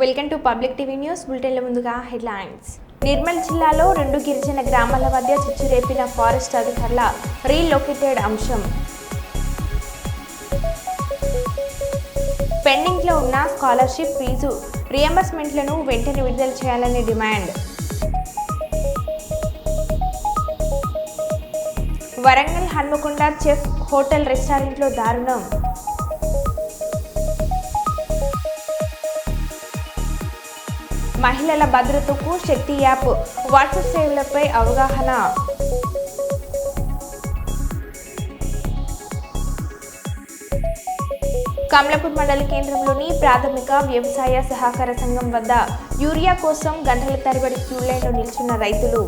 Welcome to public TV news. బులెటిన్ల ముందుగా headlines. Nirmal జిల్లాలో 2 గిరిజన గ్రామాల మధ్య చిచ్చు రేపిన ఫారెస్ట్ అధికారుల రీలొకేటెడ్ అంశం. పెండింగ్లో ఉన్న స్కాలర్షిప్ ఫీజు రియంబర్స్మెంట్లను వెంటనే విడుదల చేయాలని demand. Warangal Hanamkonda chef hotel రెస్టారెంట్లో దారుణం. మహిళల భద్రతకు శక్తి యాప్ వాట్సాప్ సేవలపై అవగాహన. కమలాపూర్ మండల కేంద్రంలోని ప్రాథమిక వ్యవసాయ సహకార సంఘం వద్ద యూరియా కోసం గంటల తరబడి క్యూ లైన్లో నిల్చున్న రైతులు.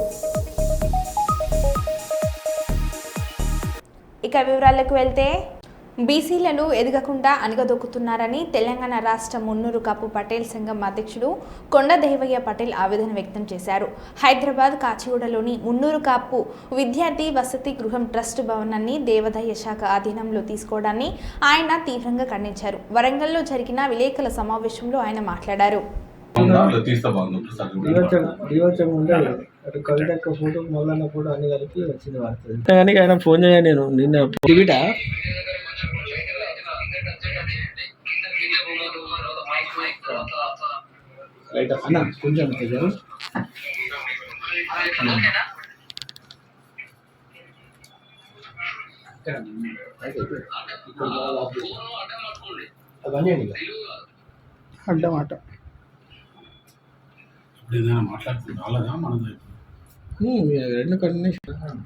ఇక వివరాలకు వెళ్తే, బీసీలను ఎదగకుండా అణగదొక్కుతున్నారని తెలంగాణ రాష్ట్ర మున్నూరు కాపు పటేల్ సంఘం అధ్యక్షుడు కొండ దేవయ్య పటేల్ ఆవేదన వ్యక్తం చేశారు. హైదరాబాద్ కాచిగూడలోని మున్నూరు కాపు విద్యార్థి వసతి గృహం ట్రస్ట్ భవనాన్ని దేవాదాయ శాఖ ఆధీనంలో తీసుకోవడాన్ని ఆయన తీవ్రంగా ఖండించారు. వరంగల్లో జరిగిన విలేకరుల సమావేశంలో ఆయన మాట్లాడారు. ఆయన ఫోన్ చేయ నేను నిన్న అన్న కొంచెం అడ్డమాట రెండు కంటిన్యూషన్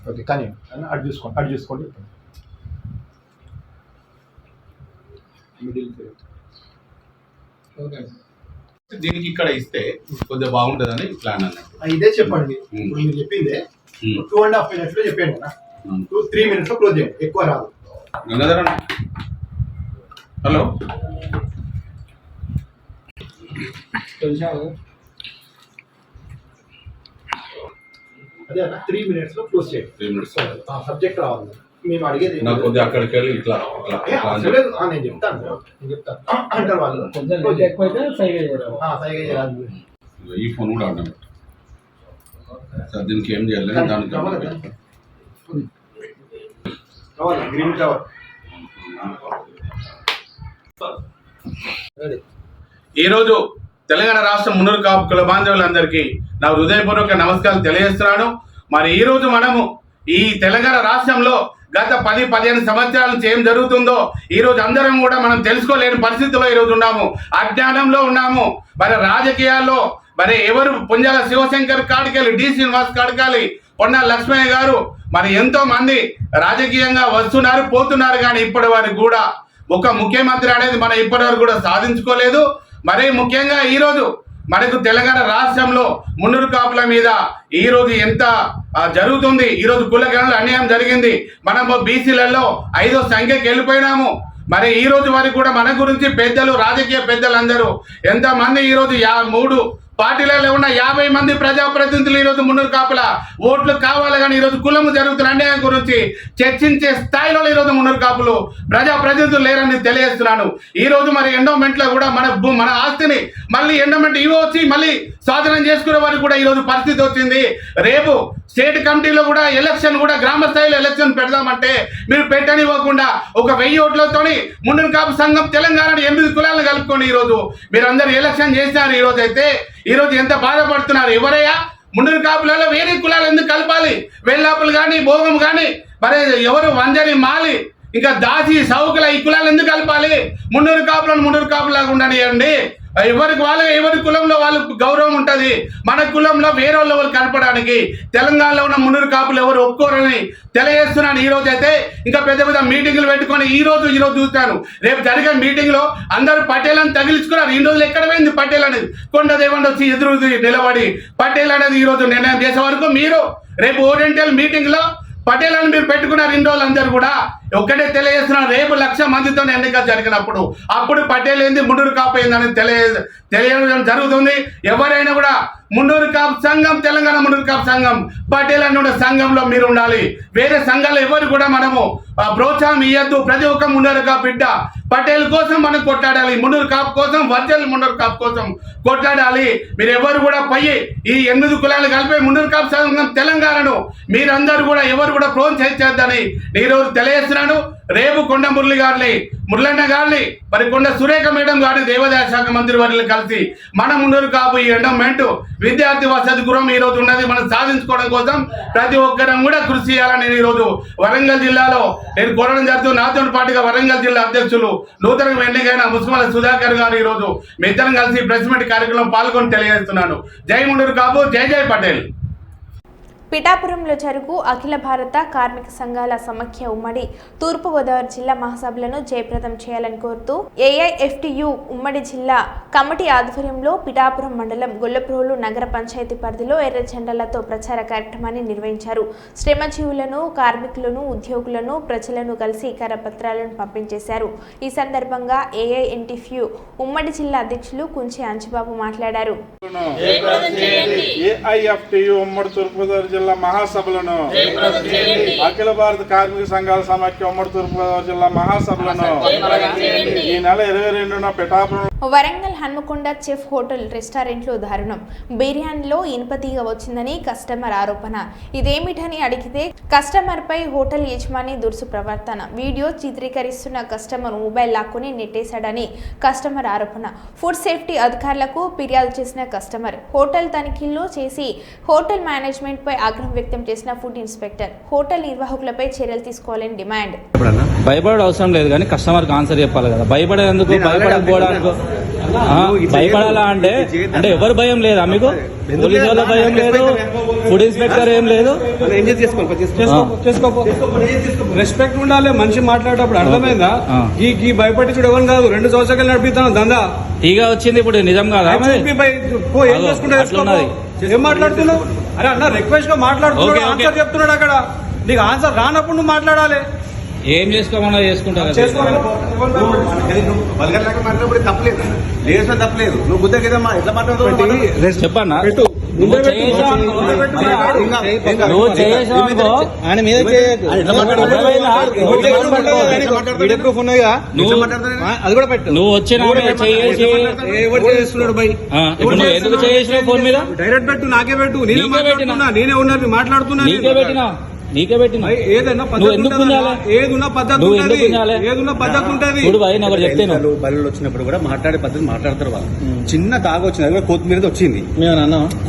ఓకే కానీ అడ్ చేసుకోండి దీనికి ఇక్కడ ఇస్తే కొద్దిగా బాగుంటుందని ప్లాన్ అన్నట్టు. ఇదే చెప్పండి. ఇప్పుడు మీరు చెప్పిందే 2.5 minutes లో చెప్పాను కదా, 2-3 minutes లో క్లోజ్ చేయండి, ఎక్కువ రాదు. గంగాధర్ అన్న, హలో. అదే అన్న 3 minutes లో క్లోజ్ చేయండి. 3 minutes సబ్జెక్ట్ రావాలి. మేము అడిగేది నాకు కొద్దిగా అక్కడికి వెళ్ళి ఇట్లా నేను చెప్తాను అంటారు వాళ్ళు. ఈ ఫోన్ కూడా ఆడడం సార్, దీనికి ఏం చేయాలి దానికి గ్రీన్ కవర్. ఈరోజు తెలంగాణ రాష్ట్రం మున్నూరు కాపు కుల బాంధవులందరికీ నా హృదయపూర్వక నమస్కారాలు తెలియజేస్తున్నాను. మరి ఈరోజు మనము ఈ తెలంగాణ రాష్ట్రంలో గత 10-15 సంవత్సరాల నుంచి ఏం జరుగుతుందో ఈరోజు అందరం కూడా మనం తెలుసుకోలేని పరిస్థితిలో ఈరోజు ఉన్నాము, అజ్ఞానంలో ఉన్నాము. మరి రాజకీయాల్లో మరి ఎవరు పుంజాల శివశంకర్ కాడికెళ్ళి, డి శ్రీనివాస్ కాడికెళ్ళి, పొన్నాల లక్ష్మయ్య గారు మరి ఎంతో మంది రాజకీయంగా వస్తున్నారు పోతున్నారు, కానీ ఇప్పటి వరకు కూడా ఒక ముఖ్యమంత్రి అనేది మనం ఇప్పటి వరకు కూడా సాధించుకోలేదు. మరి ముఖ్యంగా ఈరోజు మనకు తెలంగాణ రాష్ట్రంలో మున్నూరు కాపుల మీద ఈరోజు ఎంత జరుగుతుంది, ఈరోజు కులగణన అన్యాయం జరిగింది. మనము బీసీలలో 5వ సంఖ్యకి వెళ్ళిపోయినాము. మరి ఈ రోజు వరకు కూడా మన గురించి పెద్దలు, రాజకీయ పెద్దలందరూ ఎంతమంది ఈరోజు 3 పార్టీలలో ఉన్న 50 మంది ప్రజాప్రతినిధులు ఈరోజు మున్నూరు కాపుల ఓట్లు కావాలి, కానీ ఈరోజు కులము జరుగుతున్న అన్యాయం గురించి చర్చించే స్థాయిలో ఈరోజు మున్నూరు కాపులు ప్రజాప్రతినిధులు లేరని తెలియజేస్తున్నాను. ఈ రోజు మరి ఎండోమెంట్లో కూడా మన ఆస్తిని మళ్ళీ ఎండోమెంట్ ఇవ్వచ్చి మళ్ళీ స్వాధీనం చేసుకునే వారికి కూడా ఈరోజు పరిస్థితి వచ్చింది. రేపు స్టేట్ కమిటీలో కూడా ఎలక్షన్ కూడా గ్రామ స్థాయిలో ఎలక్షన్ పెడదామంటే మీరు పెట్టనివ్వకుండా ఒక 1000 ఓట్లతోని మున్నూరు కాపు సంఘం తెలంగాణని 8 కులాలను కలుపుకొని ఈరోజు మీరు అందరు ఎలక్షన్ చేసినారు. ఈరోజు అయితే ఈరోజు ఎంత బాధపడుతున్నారు. ఎవరయ్యా మున్నూరు కాపులలో వేరే కులాలు ఎందుకు కలపాలి? వేళ్ళాపులు కానీ, భోగం కానీ, మరి ఎవరు వంజని, మాలి, ఇంకా దాసి, సౌకుల ఈ కులాలు ఎందుకు కలపాలి? మున్నూరు కాపులను మున్నూరు కాపులాగా ఉండనియండి. ఎవరికి వాళ్ళగా ఎవరి కులంలో వాళ్ళకు గౌరవం ఉంటుంది. మన కులంలో వేరే వాళ్ళు కలపడానికి తెలంగాణలో ఉన్న మున్నూరు కాపులు ఎవరు ఒప్పుకోరని తెలియజేస్తున్నాను. ఈ రోజు అయితే ఇంకా పెద్ద పెద్ద మీటింగ్లు పెట్టుకొని ఈ రోజు చూస్తాను. రేపు జరిగే మీటింగ్ లో అందరూ పటేల్ తగిలించుకున్నారు. ఈ రోజులు ఎక్కడ పోయింది పటేల్ అనేది? కొండదేవండి వచ్చి ఎదురు నిలబడి పటేల్ అనేది ఈ రోజు నిర్ణయం చేసే వరకు మీరు రేపు ఓరియంటల్ మీటింగ్ లో పటేల్ అని మీరు పెట్టుకున్నారు. ఇన్ని రోజులు అందరూ కూడా ఒక్కటే తెలియజేస్తున్నారు, రేపు 1,00,000 మందితో ఎన్నిక జరిగినప్పుడు అప్పుడు పటేల్ ఏంది, మున్నూరు కాపు ఏందని తెలియజేయడం జరుగుతుంది. ఎవరైనా కూడా మున్నూరు కాపు సంఘం, తెలంగాణ మున్నూరు కాపు సంఘం, పటేల్ అన్న సంఘంలో మీరు ఉండాలి. వేరే సంఘాలు ఎవరు కూడా మనము ప్రోత్సాహం ఇవ్వద్దు. ప్రతి ఒక్క మున్నూరు కాపు బిడ్డ పటేల్ కోసం మనం కొట్లాడాలి. మున్నూరు కాపు కోసం, వర్జల్ మున్నూరు కాపు కోసం కొట్లాడాలి. మీరు ఎవరు కూడా పోయి ఈ 8 కులాలు కలిపి మున్నూరు కాపు సంఘం తెలంగాణను మీరందరూ కూడా ఎవరు కూడా ప్రోత్సహించద్దని ఈరోజు తెలియజేస్తున్నాను. రేపు కొండ మురళి గారిని, మురళన్న గారిని, మరి కొండ సురేఖ మేడం గారిని, దేవాదాయ శాఖ మంత్రి వారిని కలిసి మన మున్నూరు కాపు ఈ ఎండోమెంట్ విద్యార్థి వసతి గృహం ఈ రోజు ఉన్నది మనం సాధించుకోవడం కోసం ప్రతి ఒక్కరం కూడా కృషి చేయాలని నేను ఈరోజు వరంగల్ జిల్లాలో నేను కోరడం జరుగుతుంది. నాతో పాటుగా వరంగల్ జిల్లా అధ్యక్షులు నూతనంగా ఎన్నికైన ముస్మల సుధాకర్ గారు ఈరోజు మీ ఇద్దరం కలిసి ప్రెస్ మీట్ కార్యక్రమం పాల్గొని తెలియజేస్తున్నాను. జై మున్నూరు కాపు, జై జై పటేల్. పిఠాపురంలో జరుగు అఖిల భారత కార్మిక సంఘాల సమాఖ్య ఉమ్మడి తూర్పుగోదావరి జిల్లా మహాసభలను జయప్రదం చేయాలని కోరుతూ ఏఐఎఫ్టియు ఉమ్మడి జిల్లా కమిటీ ఆధ్వర్యంలో పిఠాపురం మండలం గొల్లప్రోలు నగర పంచాయతీ పరిధిలో ఎర్ర జెండాలతో ప్రచార కార్యక్రమాన్ని నిర్వహించారు. శ్రమజీవులను, కార్మికులను, ఉద్యోగులను, ప్రజలను కలిసి కరపత్రాలను పంపించేశారు. ఈ సందర్భంగా ఏఐఎన్టిఫ్యు ఉమ్మడి జిల్లా అధ్యక్షులు కుంచి అంజబాబు మాట్లాడారు. ఏఐఎఫ్టియు ఉమ్మడి తూర్పుగోదావరి జిల్లా మహాసభలను, అఖిల భారత కార్మిక సంఘాల సమాఖ్య ఉమ్మడి తూర్పుగోదావరి జిల్లా మహాసభలను ఈ నెల 22న పిఠాపురం వరంగల్ హన్మకొండ చెఫ్ హోటల్ రెస్టారెంట్లో దారుణం. బిర్యానీలో ఇనుపతీగ వచ్చిందని కస్టమర్ ఆరోపణ. ఇదేమిటని అడిగితే కస్టమర్ పై హోటల్ యజమాని దురుసు ప్రవర్తన. వీడియో చిత్రీకరిస్తున్న కస్టమర్ మొబైల్ లాక్కుని నెట్టేశాడని కస్టమర్ ఆరోపణ. ఫుడ్ సేఫ్టీ అధికారులకు ఫిర్యాదు చేసిన కస్టమర్. హోటల్ తనిఖీలు చేసి హోటల్ మేనేజ్మెంట్ పై ఆగ్రహం వ్యక్తం చేసిన ఫుడ్ ఇన్స్పెక్టర్. హోటల్ నిర్వాహకులపై చర్యలు తీసుకోవాలని డిమాండ్. భయపడే అవసరం లేదు కానీ కస్టమర్కి ఆన్సర్ చెప్పాలి కదా. భయపడేందుకు, భయపడకపోవడానికి భయపడాలా అంటే ఎవరు భయం లేదా మీకు? పోలీసు వాళ్ళ భయం లేదు, ఫుడ్ ఇన్స్పెక్టర్ ఏం లేదు. రెస్పెక్ట్ ఉండాలి మనిషి మాట్లాడేటప్పుడు, అర్థమైందా? ఈ భయపట్టించుడు ఎవరు కాదు. 2 సంవత్సరాలు నడిపిస్తాను దందా. టీగా వచ్చింది ఇప్పుడు నిజం కాదా? ఏం చేసుకుంటా ఏం మాట్లాడుతున్నావు? అరే అన్న రిక్వెస్ట్ గా మాట్లాడుతున్నాడు, ఆన్సర్ చెప్తున్నాడు. అక్కడ నీకు ఆన్సర్ రానప్పుడు నువ్వు మాట్లాడాలి. ఏం చేసుకోమన్నా చేసుకుంటారు. తప్పలేదు, లేచిన తప్పలేదు. నువ్వు బుద్ధ ఎట్లా మాట్లాడుతున్నావు చెప్పన్నా. నువ్వు వచ్చిన ఎందుకు చేసినావు ఫోన్ మీద? డైరెక్ట్ పెట్టు, నాకే పెట్టు. నేనే ఉన్నారు మాట్లాడుతున్నా. నీకే పెట్టిన ఏదైనా ఏదున్న పద్ధతి ఉంటుంది. చూడు భయ్, నేను చెప్తాను. బళ్ళు వచ్చినప్పుడు కూడా మాట్లాడే పద్ధతి మాట్లాడతారు వాళ్ళు. చిన్న తాగు వచ్చింది, కొత్తిమీర వచ్చింది.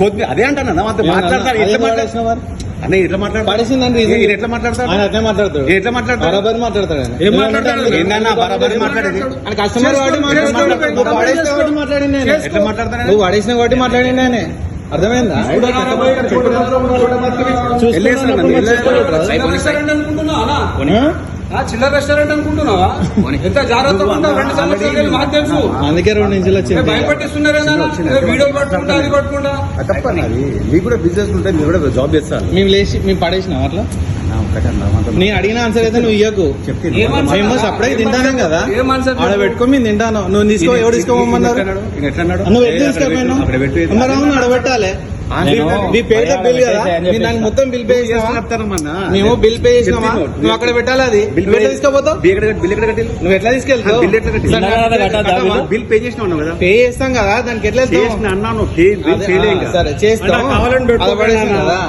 కొత్తిమీర అదే అంటాను మాట్లాడతారు. ఎట్లా మాట్లాడుతున్నా అన్న, ఎట్లా మాట్లాడతాడు? ఎట్లా మాట్లాడతాడు? ఎట్లా మాట్లాడతాడు? బరాబరి మాట్లాడతాడు. ఏం మాట్లాడతాడు? ఏంటన్నా బరాబరి మాట్లాడేది? కస్టమర్ మాట్లాడింది. ఎట్లా మాట్లాడతాడు? నువ్వు వాడేసిన వాటి మాట్లాడింది. అర్థమైందా? చిల్లర రెస్టారెంట్ అనుకుంటున్నావా? ఎంత జాగ్రత్తగా ఉంటావు. 2 సంవత్సరాలు మాకు తెలుసు. అందుకే 2 ఇంచులు వచ్చింది. భయపట్టిస్తున్నారే వీడియో పట్టుకుంటా, అది పట్టుకుంటా. తప్పన్నది. మీకు కూడా బిజినెస్ ఉంటే మీరు కూడా జాబ్ చేస్తారు. మేము పడేసినాం అట్లా. నేను అడిగిన ఆన్సర్ అయితే నువ్వు ఇయ్యకు. మేము సపరేట్ తింటాను కదా, ఆడ పెట్టుకొని మేము తింటాను. నువ్వు తీసుకో, ఎవరు తీసుకోమన్నారు? నువ్వు ఎట్లా తీసుకోమన్నావు? ఆడ పెట్టాలి. మీ పేద బిల్ కదా, దానికి మొత్తం బిల్ పే చేస్తామా? మేము బిల్ పే చేసినామా? నువ్వు అక్కడ పెట్టాలి. అది బిల్ ఎట్లా తీసుకోపోతావు? బిల్ ఎక్కడ కట్టి? నువ్వు ఎట్లా తీసుకెళ్తావు? బిల్ పే చేసినావు కదా, పే చేస్తాం కదా, దానికి ఎట్లా అన్నాను. సరే చేస్తాం.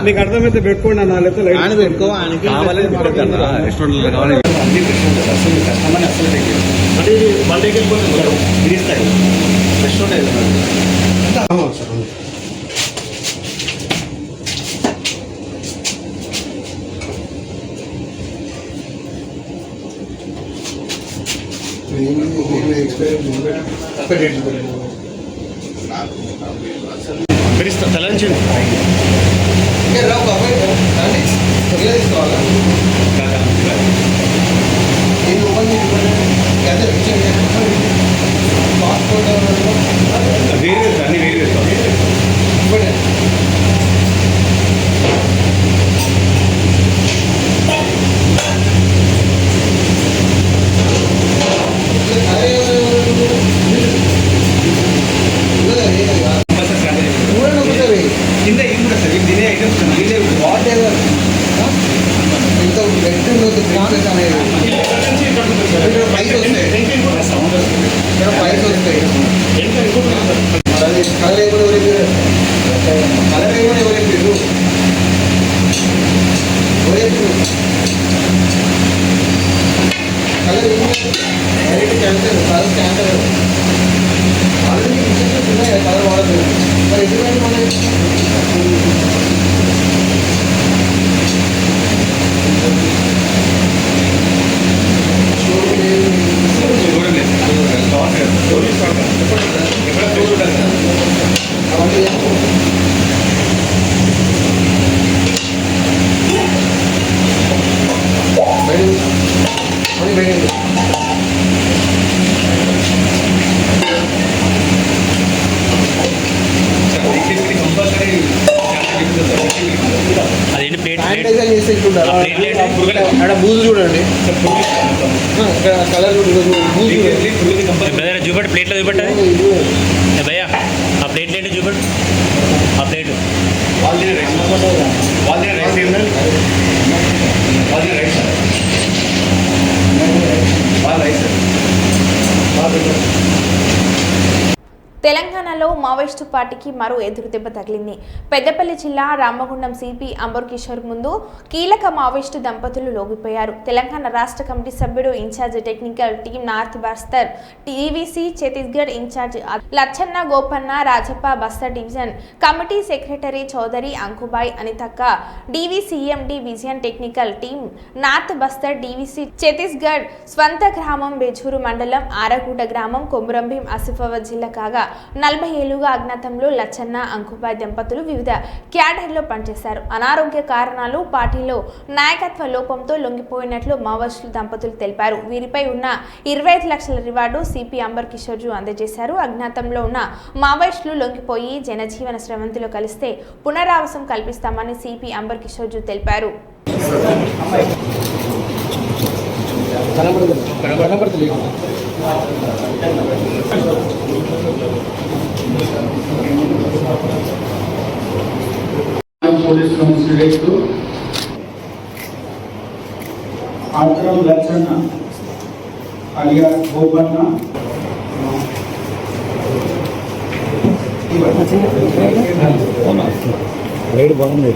నీకు అర్థమైతే పెట్టుకోండి అన్న, లేకపోతే పెట్టుకో. రెస్టారెంట్ కావాలి. తలంచండి. అదేంటి ప్లేట్ బూజు చూడండి, కలర్ బ్రదర్ చూపెట్టు, ప్లేట్లో చూపెట్టు భయ్యా, ఆ ప్లేట్లు ఏంటి చూపెట్టు, ఆ ప్లేటు తెలంగాణలో మావోయిస్టు పార్టీకి మరో ఎదురుదెబ్బ తగిలింది. పెద్దపల్లి జిల్లా రామగుండం సిపి అంబర్ కిషోర్ ముందు కీలక మావోయిస్టు దంపతులు లొంగిపోయారు. తెలంగాణ రాష్ట్ర కమిటీ సభ్యుడు incharge technical team north Bastar TVC Chhattisgarh incharge Lachanna Gopanna Rajappa Bastar division committee secretary Chowdary Ankubai అనితక్క DVCM Vijayan technical team north Bastar DVC Chhattisgarh స్వంత గ్రామం బెజూరు మండలం ఆరగూడ గ్రామం కొమురంభీం ఆసిఫాబాద్ జిల్లా కాగా 40 ఏళ్లుగా అజ్ఞాతంలో లచ్చన్న అంకుబాయ్ దంపతులు వివిధ క్యాడర్లో పనిచేశారు. అనారోగ్య కారణాలు, పార్టీలో నాయకత్వ లోపంతో లొంగిపోయినట్లు మావోయిస్టులు దంపతులు తెలిపారు. వీరిపై ఉన్న 25 లక్షల రివార్డు సిపి అంబర్ కిషోర్ అందజేశారు. అజ్ఞాతంలో ఉన్న మావోయిస్టులు లొంగిపోయి జనజీవన స్రవంతిలో కలిస్తే పునరావాసం కల్పిస్తామని సిపి అంబర్ కిషోర్ తెలిపారు. పోలీస్ కమిషనరేట్ ఆత్రం లచ్చన్న అలియాస్ గోపన్న బాగుంది.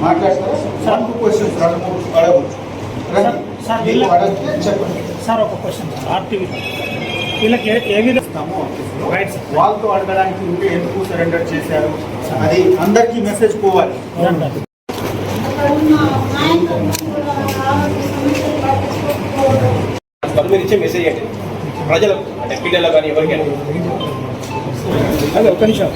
మాట్లాడతారా సార్? క్వశ్చన్స్ 2-3 అడగవచ్చు చెప్పండి సార్. ఒక క్వశ్చన్, ఆర్టీవీ వీళ్ళకి ఏ విధంగా ఇస్తామో వాళ్ళతో అడగడానికి ఉంటే ఎందుకు సరెండర్ చేశారు అది అందరికీ మెసేజ్ పోవాలి. మీరు ఇచ్చే మెసేజ్ ఏంటి ప్రజలకు, అంటే పిల్లలు కానీ ఎవరికైనా? ఒక్క నిమిషం.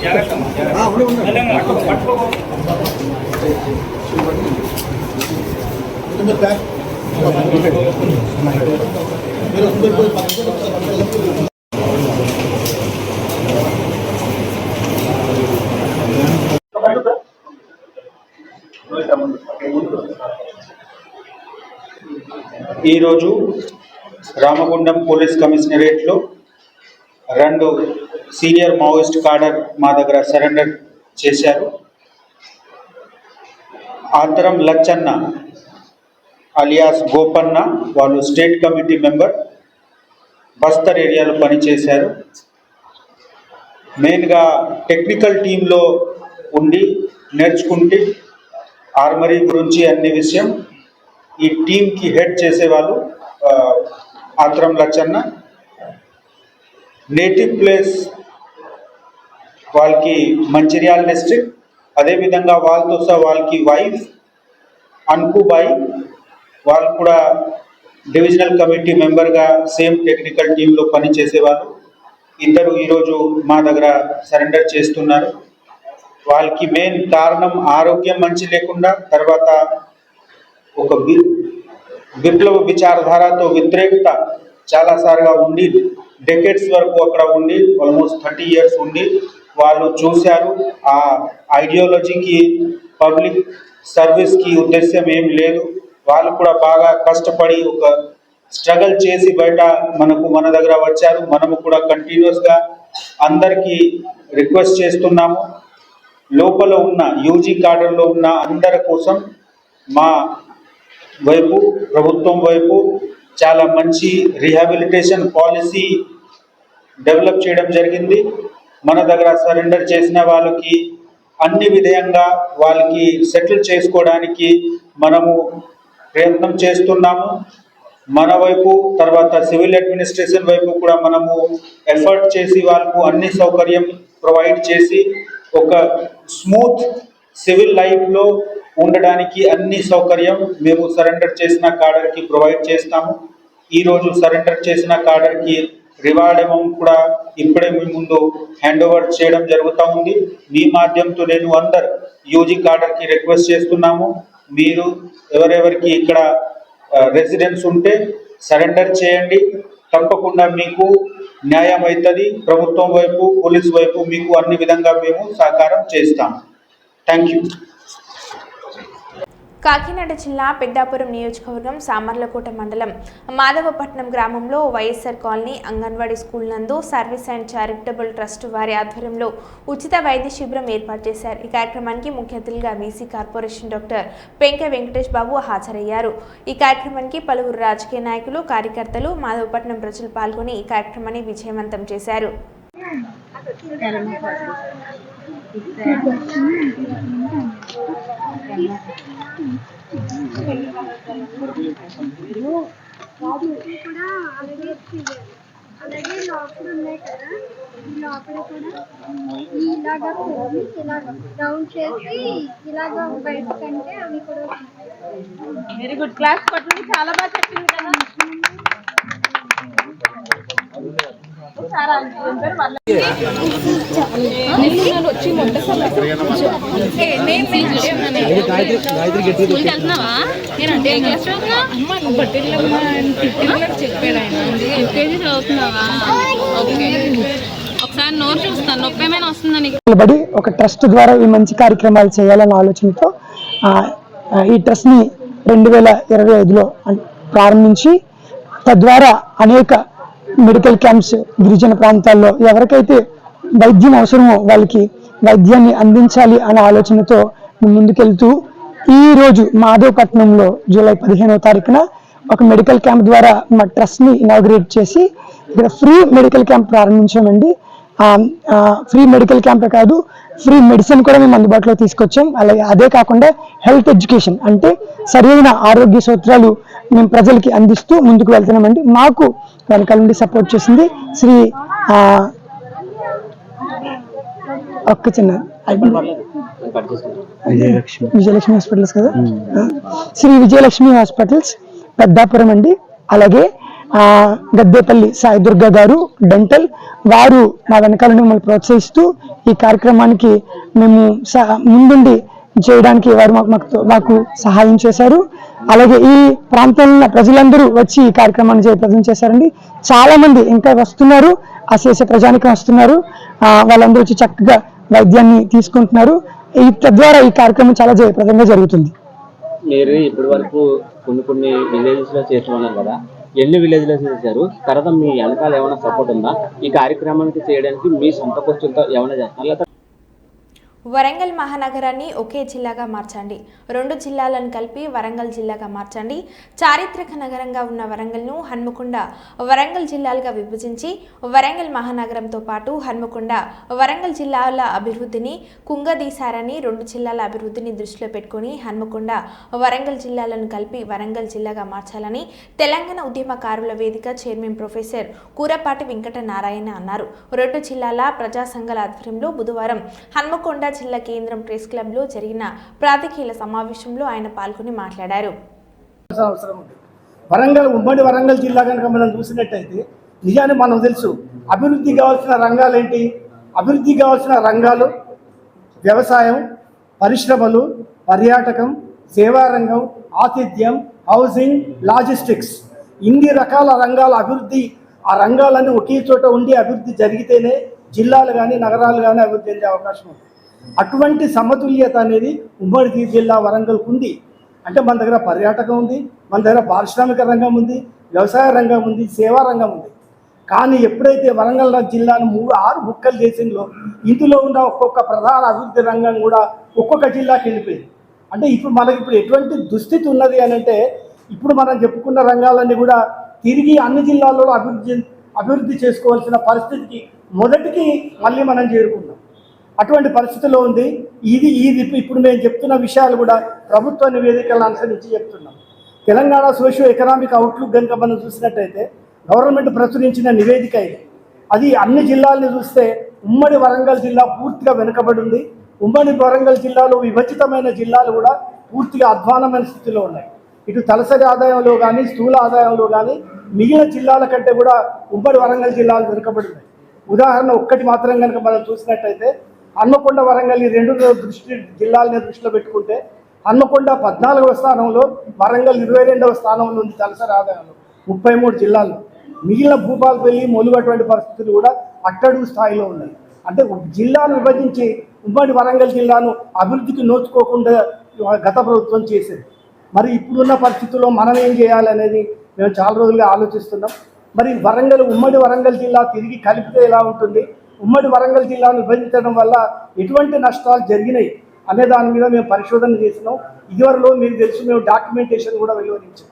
ఈరోజు రామగుండం పోలీస్ కమిషనరేట్లో 2 సీనియర్ మావోయిస్ట్ కాడర్ మా దగ్గర సరెండర్ చేశారు. ఆత్రం లచ్చన్న అలియాస్ గోపన్న, వాళ్ళు స్టేట్ కమిటీ మెంబర్, బస్తర్ ఏరియాలో పనిచేశారు. మెయిన్గా టెక్నికల్ టీంలో ఉండి నేర్చుకుంటే ఆర్మరీ గురించి అన్ని విషయం ఈ టీంకి హెడ్ చేసేవాళ్ళు ఆత్రం లచ్చన్న. నేటివ్ ప్లేస్ వాళ్ళకి మంచిర్యాల డిస్ట్రిక్ట్. అదేవిధంగా వాళ్ళతో సహా వాళ్ళకి వైఫ్ అంకుబాయ్, వాళ్ళు కూడా డివిజనల్ కమిటీ మెంబర్గా సేమ్ టెక్నికల్ టీంలో పనిచేసేవాళ్ళు. ఇద్దరు ఈరోజు మా దగ్గర సరెండర్ చేస్తున్నారు. వాళ్ళకి మెయిన్ కారణం ఆరోగ్యం మంచి లేకుండా, తర్వాత ఒక విప్లవ విచారధారతో వ్యతిరేకత చాలాసార్లుగా ఉండి డెకెట్స్ వరకు అక్కడ ఉండి ఆల్మోస్ట్ 30 years ఉండి వాళ్ళు చూశారు. ఆ ఐడియాలజీకి పబ్లిక్ సర్వీస్కి ఉద్దేశ్యం ఏం లేదు. వాళ్ళు కూడా బాగా కష్టపడి ఒక స్ట్రగల్ చేసి బయట మన దగ్గర వచ్చారు. మనము కూడా కంటిన్యూస్గా అందరికీ రిక్వెస్ట్ చేస్తున్నాము, లోపల ఉన్న యూజీ కార్డర్లో ఉన్న అందరి కోసం మా వైపు, ప్రభుత్వం వైపు చాలా మంచి రీహాబిలిటేషన్ పాలసీ డెవలప్ చేయడం జరిగింది. మన దగ్గర సరెండర్ చేసిన వాళ్ళకి అన్ని విధంగా వాళ్ళకి సెటిల్ చేసుకోవడానికి మనము ప్రయత్నం చేస్తున్నాము. మన వైపు తర్వాత సివిల్ అడ్మినిస్ట్రేషన్ వైపు కూడా మనము ఎఫర్ట్ చేసి వాళ్ళకు అన్ని సౌకర్యం ప్రొవైడ్ చేసి ఒక స్మూత్ సివిల్ లైఫ్లో ఉండడానికి అన్ని సౌకర్యం మేము సరెండర్ చేసిన కాడర్కి ప్రొవైడ్ చేస్తాము. ఈరోజు సరెండర్ చేసిన కాడర్కి రివార్డ్ అమౌంట్ కూడా ఇప్పుడే మీ ముందు హ్యాండ్ ఓవర్ చేయడం జరుగుతూ ఉంది. మీ మాధ్యమంతో నేను అందరు యూజీ కాడర్కి రిక్వెస్ట్ చేస్తున్నాము, మీరు ఎవరెవరికి ఇక్కడ రెసిడెన్స్ ఉంటే సరెండర్ చేయండి. తప్పకుండా మీకు న్యాయం అవుతుంది. ప్రభుత్వం వైపు పోలీస్ వైపు మీకు అన్ని విధంగా మేము సహకారం చేస్తాము. Thank you. కాకినాడ జిల్లా పెద్దాపురం నియోజకవర్గం సామర్లకోట మండలం మాధవపట్నం గ్రామంలో వైఎస్ఆర్ కాలనీ అంగన్వాడీ స్కూల్ నందు సర్వీస్ అండ్ చారిటబుల్ ట్రస్ట్ వారి ఆధ్వర్యంలో ఉచిత వైద్య శిబిరం ఏర్పాటు చేశారు. ఈ కార్యక్రమానికి ముఖ్య అతిథులుగా బీసీ కార్పొరేషన్ డాక్టర్ పెంక వెంకటేష్ బాబు హాజరయ్యారు. ఈ కార్యక్రమానికి పలువురు రాజకీయ నాయకులు, కార్యకర్తలు, మాధవపట్నం ప్రజలు పాల్గొని ఈ కార్యక్రమాన్ని విజయవంతం చేశారు. అలాగే లోపల ఉన్నాయి కదా, ఈ లోపల కూడా ఇలాగా డౌన్ చేసి ఇలాగ బయటకంటే అవి కూడా వెరీ గుడ్. క్లాస్ పట్టుకుని చాలా బాగా చెప్పింది కదా. ఒకసారి నోరు చూస్తాను, నొప్పి ఏమైనా వస్తుందని ఒక ట్రస్ట్ ద్వారా ఈ మంచి కార్యక్రమాలు చేయాలన్న ఆలోచనతో ఈ ట్రస్ట్ ని 2025లో ప్రారంభించి తద్వారా అనేక మెడికల్ క్యాంప్స్ గిరిజన ప్రాంతాల్లో ఎవరికైతే వైద్యం అవసరమో వాళ్ళకి వైద్యాన్ని అందించాలి అనే ఆలోచనతో ముందుకెళ్తూ ఈ రోజు మాధవపట్నంలో జూలై 15వ తారీఖున ఒక మెడికల్ క్యాంప్ ద్వారా మా ట్రస్ట్ ని ఇనాగ్రేట్ చేసి ఇక్కడ ఫ్రీ మెడికల్ క్యాంప్ ప్రారంభించామండి. ఫ్రీ మెడికల్ క్యాంపే కాదు, ఫ్రీ మెడిసిన్ కూడా మేము అందుబాటులో తీసుకొచ్చాం. అలాగే అదే కాకుండా హెల్త్ ఎడ్యుకేషన్ అంటే సరైన ఆరోగ్య సూత్రాలు మేము ప్రజలకి అందిస్తూ ముందుకు వెళ్తున్నామండి. మాకు వెనకాల నుండి సపోర్ట్ చేసింది శ్రీ ఒక్క చిన్న విజయలక్ష్మి హాస్పిటల్స్ కదా, శ్రీ విజయలక్ష్మి హాస్పిటల్స్ పెద్దాపురం అండి. అలాగే గద్దేపల్లి సాయి దుర్గా గారు డెంటల్, వారు మా వెనకాల మమ్మల్ని ప్రోత్సహిస్తూ ఈ కార్యక్రమానికి మేము ముందుండి చేయడానికి వారు మాకు సహాయం చేశారు. అలాగే ఈ ప్రాంతంలో ప్రజలందరూ వచ్చి ఈ కార్యక్రమాన్ని జయప్రదం చేశారండి. చాలా మంది ఇంకా వస్తున్నారు, అశేష ప్రజానికం వస్తున్నారు. వాళ్ళందరూ వచ్చి చక్కగా వైద్యాన్ని తీసుకుంటున్నారు. తద్వారా ఈ కార్యక్రమం చాలా జయప్రదంగా జరుగుతుంది. మీరు ఇప్పటి వరకు కొన్ని విలేజెస్ లో చేస్తున్నారు కదా, ఎన్ని విలేజ్లో చేశారు? తర్వాత మీ వెనకాల ఏమైనా సపోర్ట్ ఉందా? ఈ కార్యక్రమానికి చేయడానికి మీ సొంత ఖర్చులతో ఏమైనా చేస్తున్నారు? వరంగల్ మహానగరాన్ని ఒకే జిల్లాగా మార్చండి. 2 జిల్లాలను కలిపి వరంగల్ జిల్లాగా మార్చండి. చారిత్రక నగరంగా ఉన్న వరంగల్ను హన్మకొండ, వరంగల్ జిల్లాలుగా విభజించి వరంగల్ మహానగరంతో పాటు హన్మకొండ, వరంగల్ జిల్లాల అభివృద్ధిని కుంగదీశారని 2 జిల్లాల అభివృద్ధిని దృష్టిలో పెట్టుకుని హన్మకొండ, వరంగల్ జిల్లాలను కలిపి వరంగల్ జిల్లాగా మార్చాలని తెలంగాణ ఉద్యమకారుల వేదిక చైర్మన్ ప్రొఫెసర్ కూరపాటి వెంకట నారాయణ అన్నారు. 2 జిల్లాల ప్రజా సంఘాల ఆధ్వర్యంలో బుధవారం హన్మకొండ జిల్లా కేంద్రం ప్రెస్ క్లబ్ లో జరిగిన ప్రాతికేయుల సమావేశంలో ఆయన పాల్గొని మాట్లాడారు. వరంగల్, ఉమ్మడి వరంగల్ జిల్లా కనుక మనం చూసినట్టయితే నిజానికి మనకు తెలుసు అభివృద్ధి కావాల్సిన రంగాలు ఏంటి. అభివృద్ధి కావాల్సిన రంగాలు వ్యవసాయం, పరిశ్రమలు, పర్యాటకం, సేవా రంగం, ఆతిథ్యం, హౌసింగ్, లాజిస్టిక్స్, ఇన్ని రకాల రంగాల అభివృద్ధి, ఆ రంగాలన్నీ ఒకే చోట ఉండి అభివృద్ధి జరిగితేనే జిల్లాలు కానీ నగరాలు కానీ అభివృద్ధి చెందే అవకాశం ఉంది. అటువంటి సమతుల్యత అనేది ఉమ్మడి జిల్లా వరంగల్కు ఉంది. అంటే మన దగ్గర పర్యాటకం ఉంది, మన దగ్గర పారిశ్రామిక రంగం ఉంది, వ్యవసాయ రంగం ఉంది, సేవా రంగం ఉంది. కానీ ఎప్పుడైతే వరంగల్ జిల్లాను 6 ముక్కలు చేసిందో ఇందులో ఉన్న ఒక్కొక్క ప్రధాన అభివృద్ధి రంగం కూడా ఒక్కొక్క జిల్లాకి వెళ్ళిపోయింది. అంటే మనకి ఎటువంటి దుస్థితి ఉన్నది అని అంటే ఇప్పుడు మనం చెప్పుకున్న రంగాలన్నీ కూడా తిరిగి అన్ని జిల్లాల్లో అభివృద్ధి చేసుకోవాల్సిన పరిస్థితికి మొదటికి మళ్ళీ మనం చేరుకున్నాం. అటువంటి పరిస్థితిలో ఉంది. ఇది ఇప్పుడు మేము చెప్తున్న విషయాలు కూడా ప్రభుత్వ నివేదికలను అనుసరించి చెప్తున్నాం. తెలంగాణ సోషియో ఎకనామిక్ అవుట్లుక్ కనుక మనం చూసినట్టయితే గవర్నమెంట్ ప్రచురించిన నివేదిక ఇది. అది అన్ని జిల్లాలను చూస్తే ఉమ్మడి వరంగల్ జిల్లా పూర్తిగా వెనుకబడి ఉంది. ఉమ్మడి వరంగల్ జిల్లాలో విభజితమైన జిల్లాలు కూడా పూర్తిగా అధ్వానమైన స్థితిలో ఉన్నాయి. ఇటు తలసరి ఆదాయంలో కానీ స్థూల ఆదాయంలో కానీ మిగిలిన జిల్లాల కంటే కూడా ఉమ్మడి వరంగల్ జిల్లాలు వెనుకబడి ఉన్నాయి. ఉదాహరణ ఒక్కటి మాత్రం కనుక మనం చూసినట్టయితే హన్మకొండ వరంగల్ ఈ రెండు జిల్లాలని దృష్టిలో పెట్టుకుంటే హన్మకొండ 14వ స్థానంలో, వరంగల్ 22వ స్థానంలో ఉంది తలసరి ఆదాయంలో 33 జిల్లాల్లో. మిగిలిన భూపాలపల్లి మొలుగు అటువంటి పరిస్థితులు కూడా అట్టడుగు స్థాయిలో ఉన్నాయి. అంటే జిల్లాను విభజించి ఉమ్మడి వరంగల్ జిల్లాను అభివృద్ధికి నోచుకోకుండా గత ప్రభుత్వం చేసేది. మరి ఇప్పుడున్న పరిస్థితుల్లో మనం ఏం చేయాలనేది మేము చాలా రోజులుగా ఆలోచిస్తున్నాం. మరి ఉమ్మడి వరంగల్ జిల్లా తిరిగి కలిపితే ఎలా ఉంటుంది, ఉమ్మడి వరంగల్ జిల్లాను విభజించడం వల్ల ఎటువంటి నష్టాలు జరిగినాయి అనే దాని మీద మేము పరిశోధన చేసినాం. ఇదివరలో మీకు తెలుసు, మేము డాక్యుమెంటేషన్ కూడా వెలువరించాం.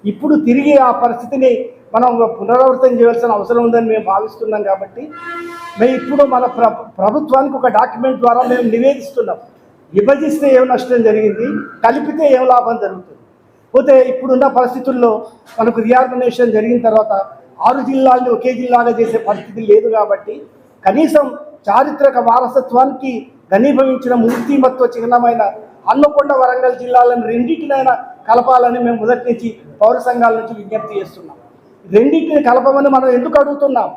ఇప్పుడు తిరిగి ఆ పరిస్థితిని మనం పునరావృతం చేయాల్సిన అవసరం ఉందని మేము భావిస్తున్నాం. కాబట్టి మేము ఇప్పుడు మన ప్రభుత్వానికి ఒక డాక్యుమెంట్ ద్వారా మేము నివేదిస్తున్నాం. విభజిస్తే ఏం నష్టం జరిగింది, కలిపితే ఏం లాభం జరుగుతుంది. పోతే ఇప్పుడున్న పరిస్థితుల్లో మనకు రీఆర్గనైజేషన్ జరిగిన తర్వాత 6 జిల్లాల్ని ఒకే జిల్లాగా చేసే పరిస్థితి లేదు. కాబట్టి కనీసం చారిత్రక వారసత్వానికి ఘనీభవించిన మూర్తిమత్వ చిహ్నమైన హన్మకొండ వరంగల్ జిల్లాలను రెండింటినైనా కలపాలని మేము మొదటి నుంచి పౌర సంఘాల నుంచి విజ్ఞప్తి చేస్తున్నాం. రెండింటిని కలపమని మనం ఎందుకు అడుగుతున్నాం?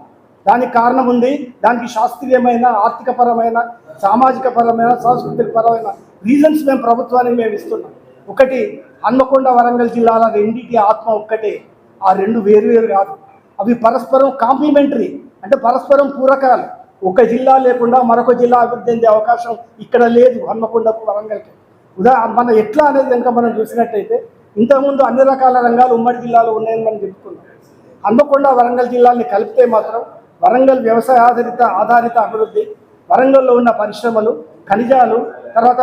దానికి కారణం ఉంది. దానికి శాస్త్రీయమైన, ఆర్థికపరమైన, సామాజిక పరమైన, సాంస్కృతిక పరమైన రీజన్స్ మేము ప్రభుత్వానికి మేము ఇస్తున్నాం. ఒకటి, హన్మకొండ వరంగల్ జిల్లాల రెండింటి ఆత్మ ఒక్కటే, ఆ రెండు వేరువేరు కాదు. అవి పరస్పరం కాంప్లిమెంటరీ, అంటే పరస్పరం పూరకాలు. ఒక జిల్లా లేకుండా మరొక జిల్లా అభివృద్ధి చెందే అవకాశం ఇక్కడ లేదు హన్మకొండకు వరంగల్కి. మనం ఎట్లా అనేది కనుక మనం చూసినట్టయితే ఇంతకుముందు అన్ని రకాల రంగాలు ఉమ్మడి జిల్లాలో ఉన్నాయని మనం చెప్పుకున్నాం. హన్మకొండ వరంగల్ జిల్లాల్ని కలిపితే మాత్రం వరంగల్ వ్యవసాయ ఆధారిత అభివృద్ధి, వరంగల్లో ఉన్న పరిశ్రమలు, ఖనిజాలు, తర్వాత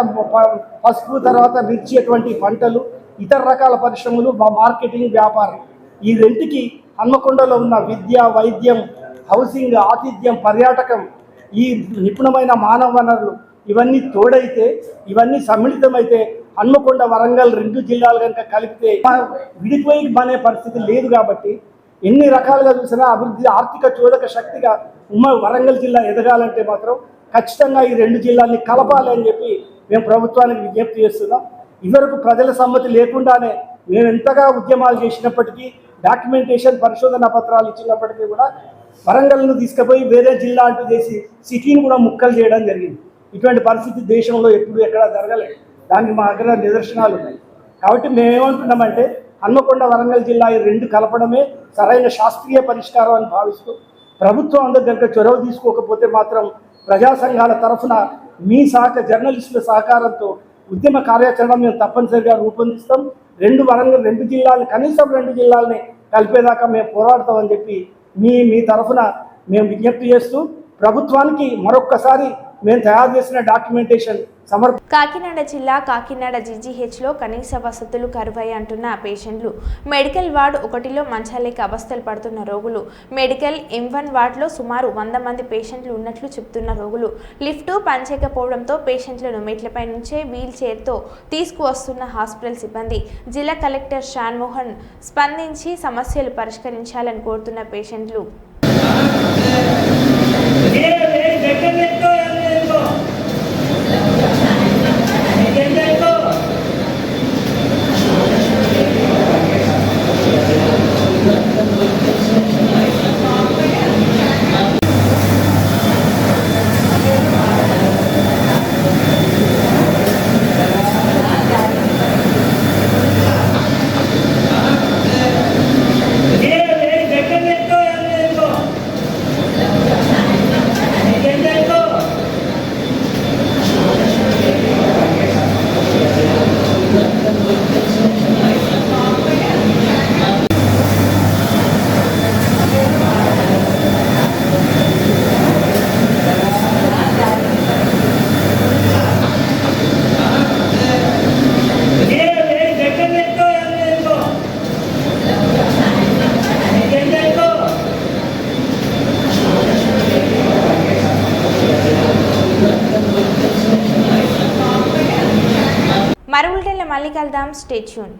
పసుపు, తర్వాత మిర్చి అటువంటి పంటలు, ఇతర రకాల పరిశ్రమలు, మార్కెటింగ్, వ్యాపారం, ఈ రెంటికి హన్మకొండలో ఉన్న విద్య, వైద్యం, హౌసింగ్, ఆతిథ్యం, పర్యాటకం, ఈ నిపుణమైన మానవ వనరులు ఇవన్నీ తోడైతే, ఇవన్నీ సమ్మిళితమైతే హన్మకొండ వరంగల్ 2 జిల్లాలు కనుక కలిపితే విడిపోయి అనే పరిస్థితి లేదు. కాబట్టి ఎన్ని రకాలుగా చూసినా అభివృద్ధి, ఆర్థిక చోదక శక్తిగా వరంగల్ జిల్లా ఎదగాలంటే మాత్రం ఖచ్చితంగా ఈ 2 జిల్లాల్ని కలపాలి అని చెప్పి మేము ప్రభుత్వానికి విజ్ఞప్తి చేస్తున్నాం. ఇదివరకు ప్రజల సమ్మతి లేకుండానే మేము ఎంతగా ఉద్యమాలు చేసినప్పటికీ, డాక్యుమెంటేషన్, పరిశోధన పత్రాలు ఇచ్చినప్పటికీ కూడా వరంగల్ను తీసుకుపోయి వేరే జిల్లా అంటూ చేసి సిటీని కూడా ముక్కలు చేయడం జరిగింది. ఇటువంటి పరిస్థితి దేశంలో ఎప్పుడు ఎక్కడా జరగలేదు. దానికి మా దగ్గర నిదర్శనాలు ఉన్నాయి. కాబట్టి మేమేమంటున్నామంటే హన్మకొండ వరంగల్ జిల్లా ఈ 2 కలపడమే సరైన శాస్త్రీయ పరిష్కారం అని భావిస్తూ, ప్రభుత్వం అందరి దగ్గర చొరవ తీసుకోకపోతే మాత్రం ప్రజా సంఘాల తరఫున మీ జర్నలిస్టుల సహకారంతో ఉద్యమ కార్యాచరణ మేము తప్పనిసరిగా రూపొందిస్తాం. 2 జిల్లాలు, కనీసం 2 జిల్లాలని కలిపేదాకా మేము పోరాడతామని చెప్పి మీ తరఫున మేము విజ్ఞప్తి చేస్తూ, ప్రభుత్వానికి మరొక్కసారి మేము తయారు చేసిన డాక్యుమెంటేషన్ కాకినాడ జిల్లా కాకినాడ జీజీహెచ్లో కనీస వసతులు కరువై అంటున్న పేషెంట్లు, మెడికల్ వార్డు 1లో మంచాలేక అవస్థలు పడుతున్న రోగులు, మెడికల్ M1 వార్డులో సుమారు 100 మంది పేషెంట్లు ఉన్నట్లు చెబుతున్న రోగులు, లిఫ్టు పనిచేయకపోవడంతో పేషెంట్లను మెట్లపై నుంచే వీల్ చైర్తో తీసుకువస్తున్న హాస్పిటల్ సిబ్బంది, జిల్లా కలెక్టర్ షాన్మోహన్ స్పందించి సమస్యలు పరిష్కరించాలని కోరుతున్న పేషెంట్లు. మరో బులెటిన్లో మళ్ళీ కలుద్దాం. Stay tune.